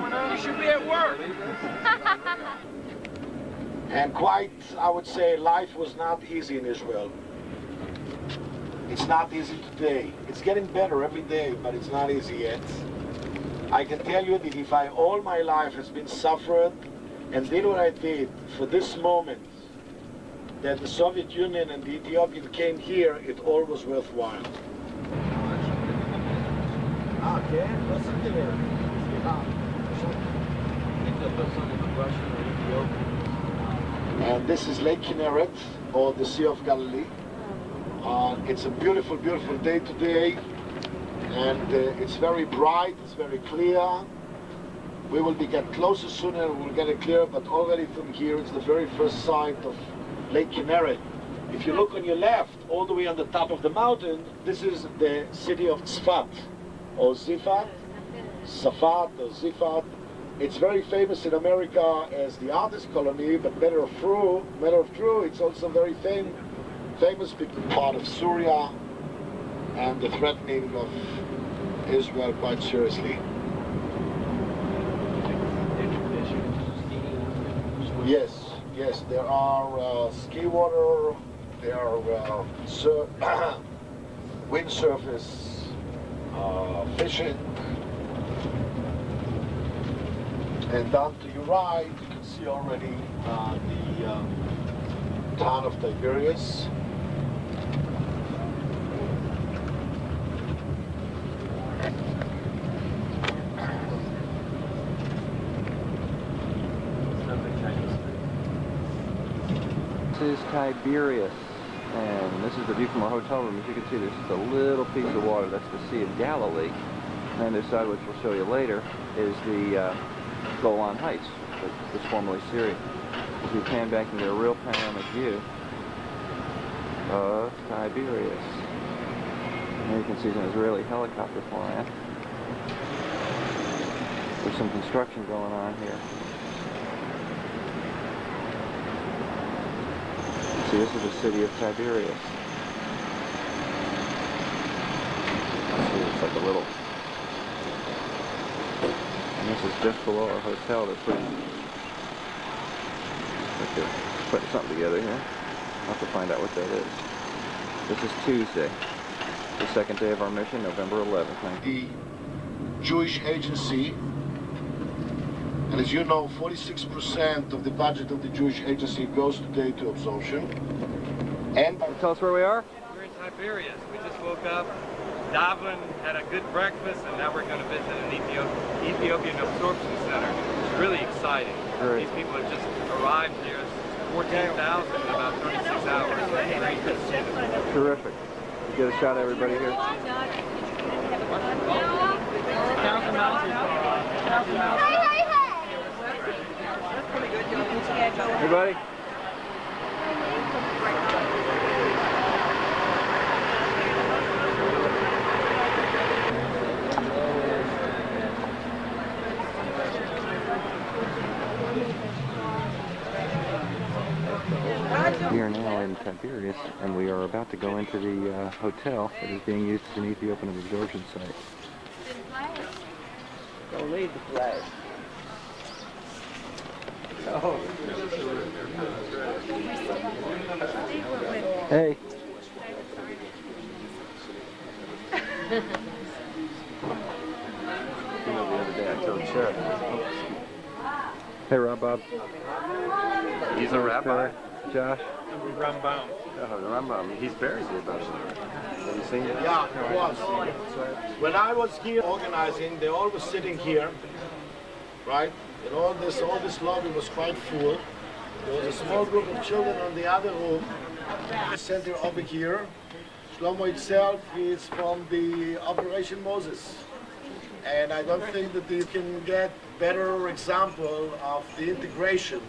You should be at work. And quite, I would say, life was not easy in Israel. It's not easy today. It's getting better every day, but it's not easy yet. I can tell you that if I all my life has been suffered and did what I did for this moment, that the Soviet Union and the Ethiopian came here, it all was worthwhile. And this is Lake Kinneret, or the Sea of Galilee. It's a beautiful, beautiful day today, and it's very bright, it's very clear. We will get closer sooner, we'll get it clear, but already from here it's the very first sight of Lake Kinneret. If you look on your left, all the way on the top of the mountain, this is the city of Tzfat, or Zifat, Safat, or Zifat. It's very famous in America as the artist colony, but matter of true, it's also very famous part of Syria and the threatening of Israel quite seriously. Yes, there are ski water, there are windsurfers, fishing. And down to your right, you can see already the town of Tiberias. This is Tiberias, and this is the view from our hotel room. As you can see, there's just a little piece of water. That's the Sea of Galilee. And on this side, which we'll show you later, is the Golan Heights, which was formerly Syria. As we pan back into a real panoramic view of Tiberias. And you can see some Israeli helicopter flying. There's some construction going on here. See, this is the city of Tiberias. See, it's like a little... And this is just below our hotel. They're putting something together here. I'll have to find out what that is. This is Tuesday, the second day of our mission, November 11th. The Jewish Agency, and as you know, 46% of the budget of the Jewish Agency goes today to absorption. And tell us where we are? We're in Tiberias. We just woke up, davened, had a good breakfast, and now we're going to visit an Ethiopian absorption center. It's really exciting. Great. These people have just arrived here. 14,000 in about 36 hours. Terrific. You get a shot of everybody here. Hey, buddy. We are now in Tiberias, and we are about to go into the hotel that is being used as an Ethiopian absorption site. Don't leave the flag. Oh. Hey. You know, the other day I told Sheriff. Hey, Rob Bob. He's a rabbi. Josh. Rambam. Oh, the Rambam. He's buried here, buddy. Have you seen it? yeah, it was. When I was here organizing, they all were sitting here, right? And all this lobby was quite full. There was a small group of children on the other room. The center over here. Shlomo itself is from the Operation Moses. And I don't think that you can get better example of the integration.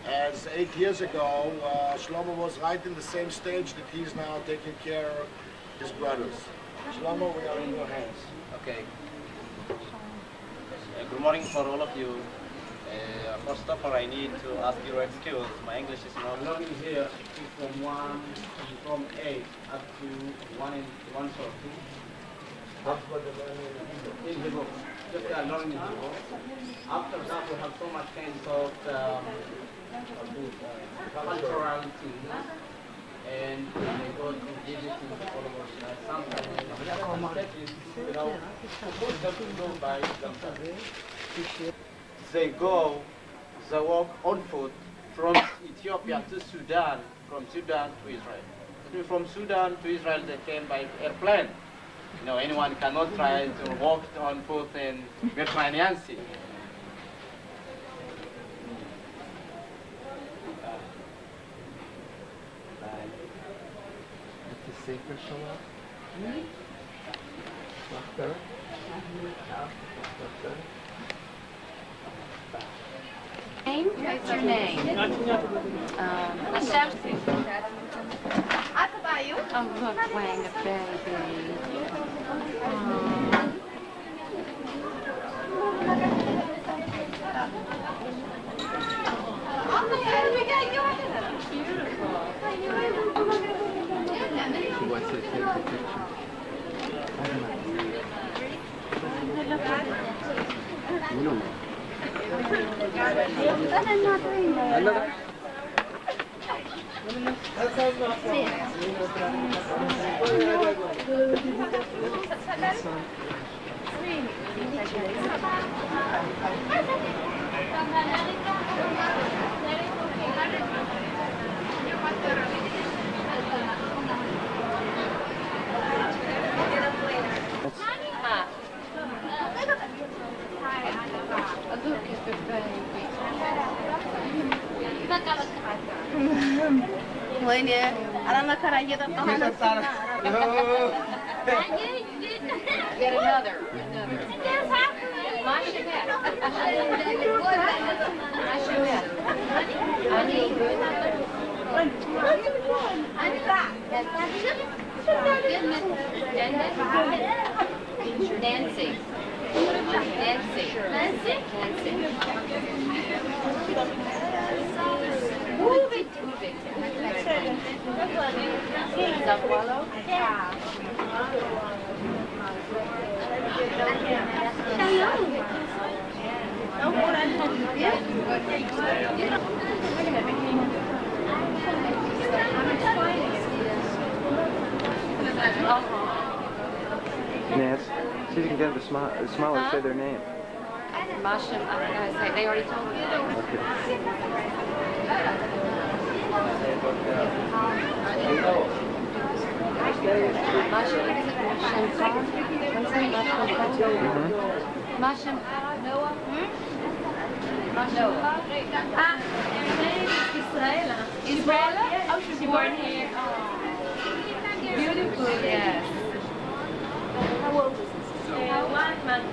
As 8 years ago, Shlomo was right in the same stage that he's now taking care of his brothers. Shlomo, we are in your hands. Okay. Good morning for all of you. First of all, I need to ask your excuse. My English is not. Learning here from 8 up to 1 and 1 sort of. That's what the learning In the book. just learning to walk. After that, we have so much kinds of cultural things, and they go to visiting all over. Sometimes by themselves. They go, they walk on foot from Ethiopia to Sudan, from Sudan to Israel. From Sudan to Israel, they came by airplane. You know, anyone cannot try to walk on foot in Mediterranean Sea. What's your name? Hashem. Oh, look, Wang, a baby. She wants to take the picture. You know me. Another? Look at the baby. Wayne, alam na karaya da pangalan. Get another. Mashimet. Mashimet. Nancy. Nancy. Nancy. Uvik. Zabualo? Nance, see if you can get them to smile and say their name. Masha, I'm going to say, they already told me. Okay. Masha, Masha, Noah? Noah. Ah, Israela. Israela? Oh, she's born here. Beautiful. Yes. How old is this? 1 month.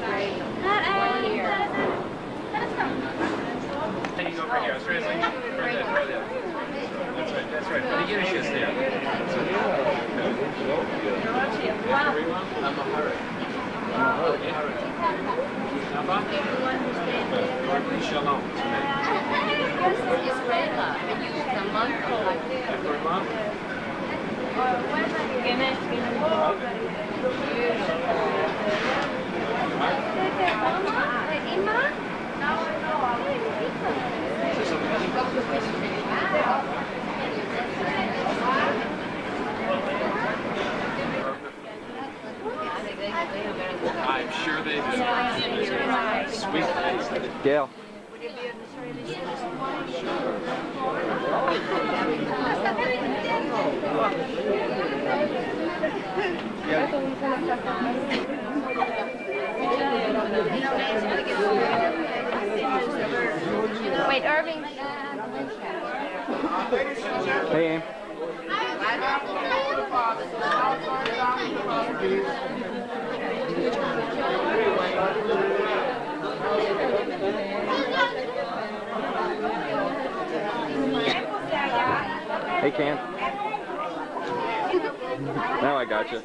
Great. 1 year. Can you go over here? Seriously. Right there. That's right. But the Yiddish is there. Shalom. Israela. It's a month old. After a month? I'm sure they do. Sweet taste. Gail. Wait, Irving. Hey, Aim. Hey, Cam. Now I got you.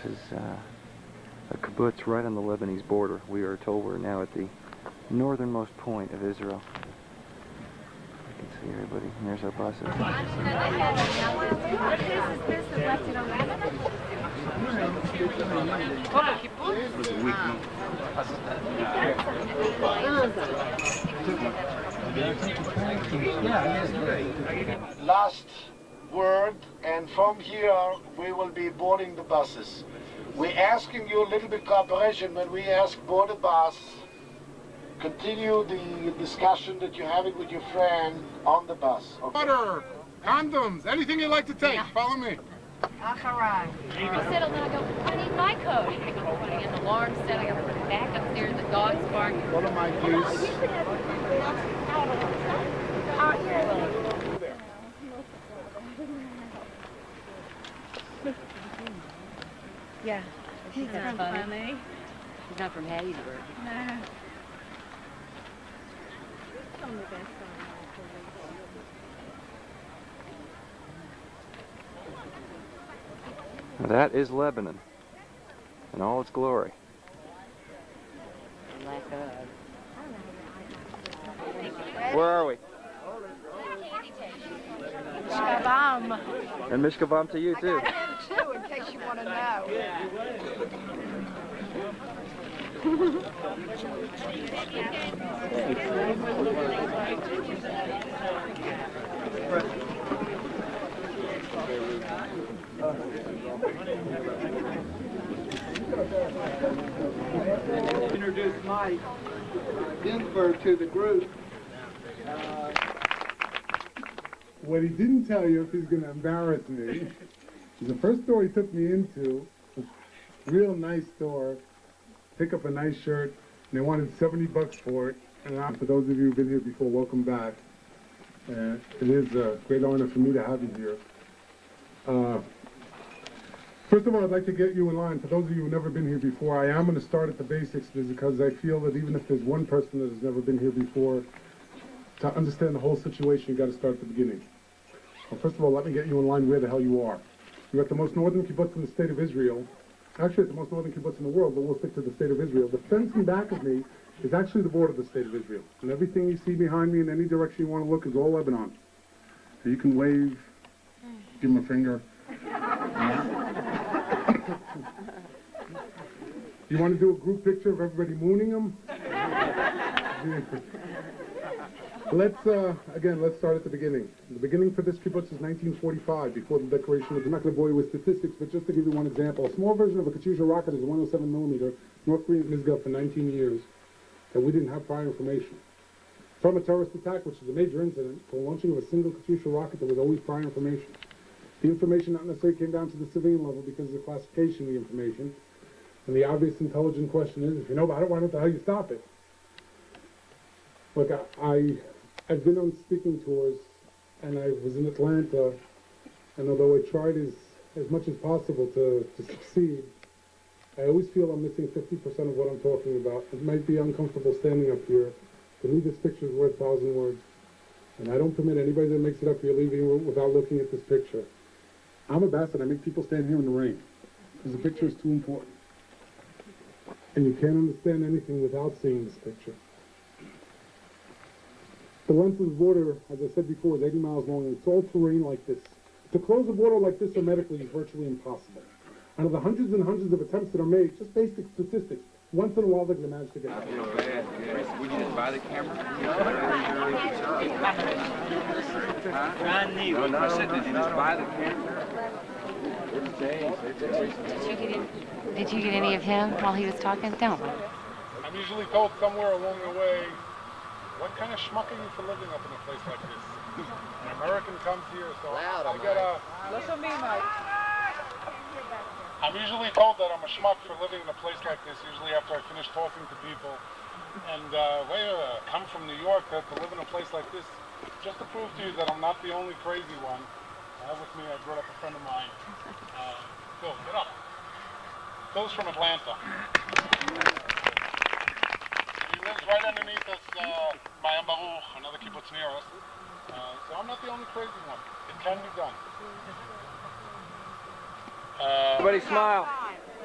This is a kibbutz right on the Lebanese border. We are told we're now at the northernmost point of Israel. You can see everybody. And there's our buses. Last word, and from here we will be boarding the buses. We're asking you a little bit cooperation when we ask board a bus. Continue the discussion that you're having with your friend on the bus. Okay? Water, condoms, anything you'd like to take. Follow me. I settled and I go, I need my coat. I go putting an alarm set. I got to put it back upstairs. The dog's barking. Follow my views. Yeah. He's from funny. He's not from Hattiesburg. No. Now that is Lebanon in all its glory. Where are we? Shabam. And Mishkavam to you too. Too, in case you want to know. Introduce Mike Ginsberg to the group. What he didn't tell you, if he's going to embarrass me, is the first store he took me into, real nice store, pick up a nice shirt, and they wanted $70 for it. And for those of you who've been here before, welcome back. It is a great honor for me to have you here. First of all, I'd like to get you in line. For those of you who've never been here before, I am going to start at the basics because I feel that even if there's one person that has never been here before, to understand the whole situation, you got to start at the beginning. Well, first of all, let me get you in line where the hell you are. You're at the most northern kibbutz in the state of Israel. Actually, at the most northern kibbutz in the world, but we'll stick to the state of Israel. The fence in back of me is actually the border of the state of Israel. And everything you see behind me in any direction you want to look is all Lebanon. So you can wave, give him a finger. You want to do a group picture of everybody mooning them? Let's start at the beginning. The beginning for this kibbutz is 1945, before the declaration. I'm not going to bore you with statistics, but just to give you one example. A small version of a Katyusha rocket is a 107 millimeter, North Korean Misgov for 19 years, and we didn't have prior information. From a terrorist attack, which is a major incident, to the launching of a single Katyusha rocket, there was always prior information. The information not necessarily came down to the civilian level because of the classification of the information. And the obvious intelligent question is, if you know about it, why don't the hell you stop it? Look, I've been on speaking tours, and I was in Atlanta, and although I tried as much as possible to succeed, I always feel I'm missing 50% of what I'm talking about. It might be uncomfortable standing up here. To me, this picture is worth 1,000 words. And I don't permit anybody that makes it up here leaving without looking at this picture. I'm a bastard. I make people stand here in the rain, because the picture is too important. And you can't understand anything without seeing this picture. The length of the border, as I said before, is 80 miles long, and it's all terrain like this. To close a border like this hermetically is virtually impossible. Out of the hundreds and hundreds of attempts that are made, just basic statistics, once in a while they're going to manage to get it. Would you just buy the camera? No, I said, did you just buy the camera? Did you get any of him while he was talking? Don't. I'm usually told somewhere along the way, what kind of schmuck are you for living up in a place like this? An American comes here, so I get a... Listen to me, Mike. I'm usually told that I'm a schmuck for living in a place like this, usually after I finish talking to people. And come from New York to live in a place like this, just to prove to you that I'm not the only crazy one. I have with me, I brought up a friend of mine. Phil, get up. Phil's from Atlanta. He lives right underneath us, Bayam Baruch, another kibbutz near us. So I'm not the only crazy one. It can be done. Everybody smile.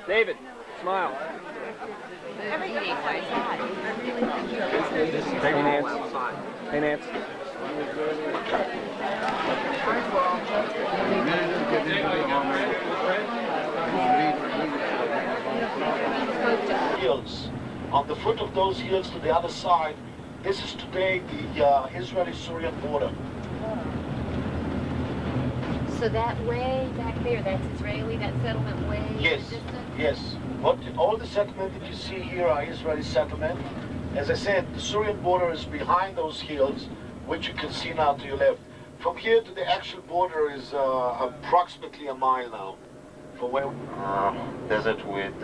David, smile. Everything like that. Hey, Nance. Hey, Nance. Hills. On the foot of those hills to the other side, this is today the Israeli-Syrian border. So that way back there, that's Israeli, that settlement way in the Yes, distance? yes. All the settlement that you see here are Israeli settlement. As I said, the Syrian border is behind those hills, which you can see now to your left. From here to the actual border is approximately a mile now. From where? Desert with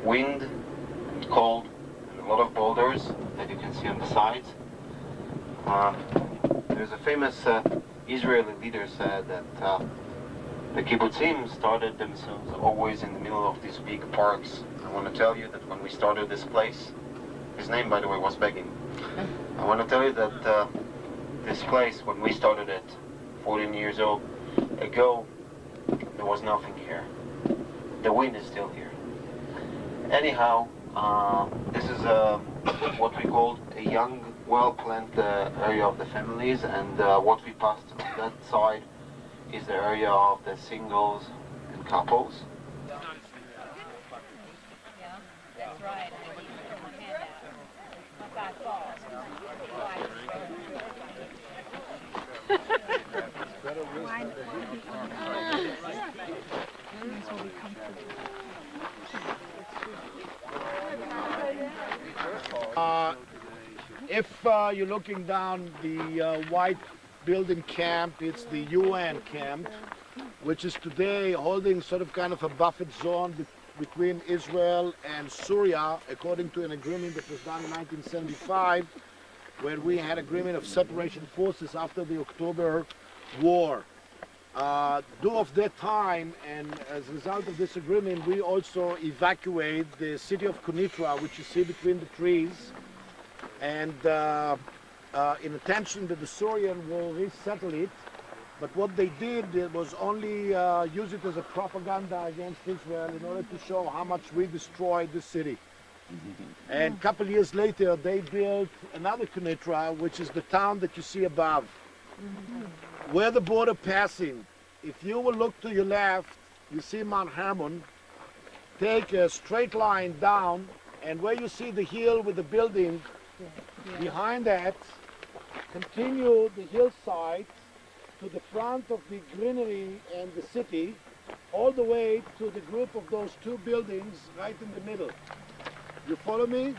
wind and cold and a lot of boulders that you can see on the sides. There's a famous Israeli leader said that the kibbutzim started themselves always in the middle of these big parks. I want to tell you that when we started this place, his name, by the way, was Begin. I want to tell you that this place, when we started it 14 years ago, there was nothing here. The wind is still here. Anyhow, this is what we call a young, well-planned area of the families, and what we passed on that side is the area of the singles and couples. Yeah, that's right. I need to put my hand out. My God falls. If you're looking down the white building camp, it's the UN camp, which is today holding sort of kind of a buffer zone between Israel and Syria, according to an agreement that was done in 1975, where we had agreement of separation forces after the October War. Due of that time, and as a result of this agreement, we also evacuate the city of Kunitra, which you see between the trees, and in attention that the Syrian will resettle it. But what they did was only use it as a propaganda against Israel in order to show how much we destroyed the city. And a couple years later, they built another Kunitra, which is the town that you see above. Where the border passing, if you will look to your left, you see Mount Hermon. Take a straight line down, and where you see the hill with the building, behind that, continue the hillside to the front of the greenery and the city, all the way to the group of those two buildings right in the middle. You follow me?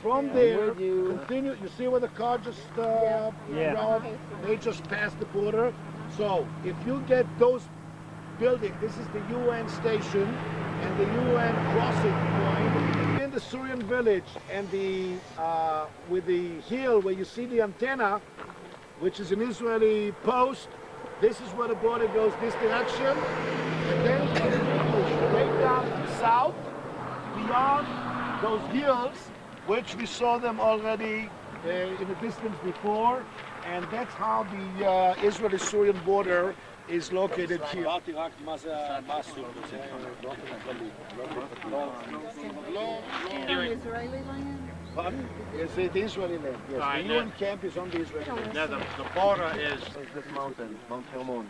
From there, continue. You see where the car just, they just passed the border. So if you get those buildings, this is the UN station and the UN crossing point in the Syrian village, and the with the hill where you see the antenna, which is an Israeli post. This is where the border goes this direction, and then straight down to the south, beyond those hills, which we saw them already in the distance before, and that's how the Israeli-Syrian border is located here. Israeli land? Pardon? Is it Israeli land? Yes. The UN camp is on the Israeli land. Now the border is This mountain, Mount Hermon,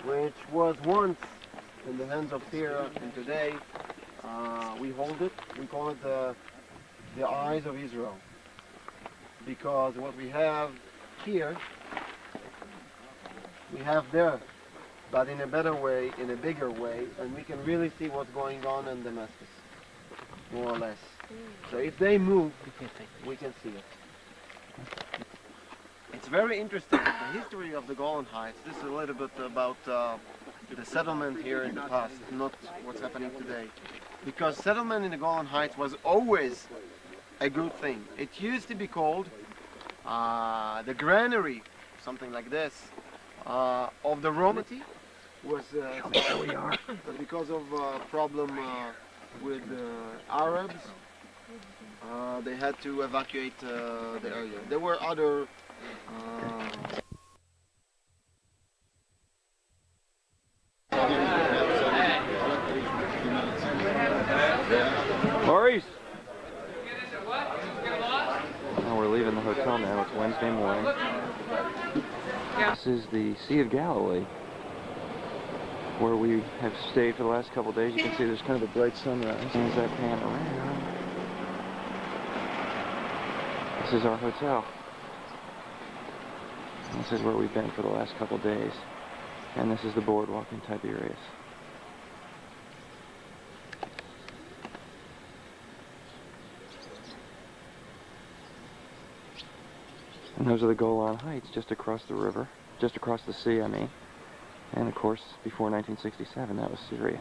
which was once in the hands of Tyre, and today we hold it. We call it the eyes of Israel, because what we have here, we have there, but in a better way, in a bigger way, and we can really see what's going on in Damascus, more or less. So if they move, we can see it. It's very interesting, the history of the Golan Heights. This is a little bit about the settlement here in the past, not what's happening today. Because settlement in the Golan Heights was always a good thing. It used to be called the granary, something like this, of the raw material. Was there we are. Because of problem with Arabs, they had to evacuate the area. There were other hotel now. It's Wednesday morning. This is the Sea of Galilee, where we have stayed for the last couple of days. You can see there's kind of a bright sunrise. As I pan around, this is our hotel. This is where we've been for the last couple of days. And this is the boardwalk in Tiberias. And those are the Golan Heights, just across the river, just across the sea, I mean. And of course, before 1967, that was Syria.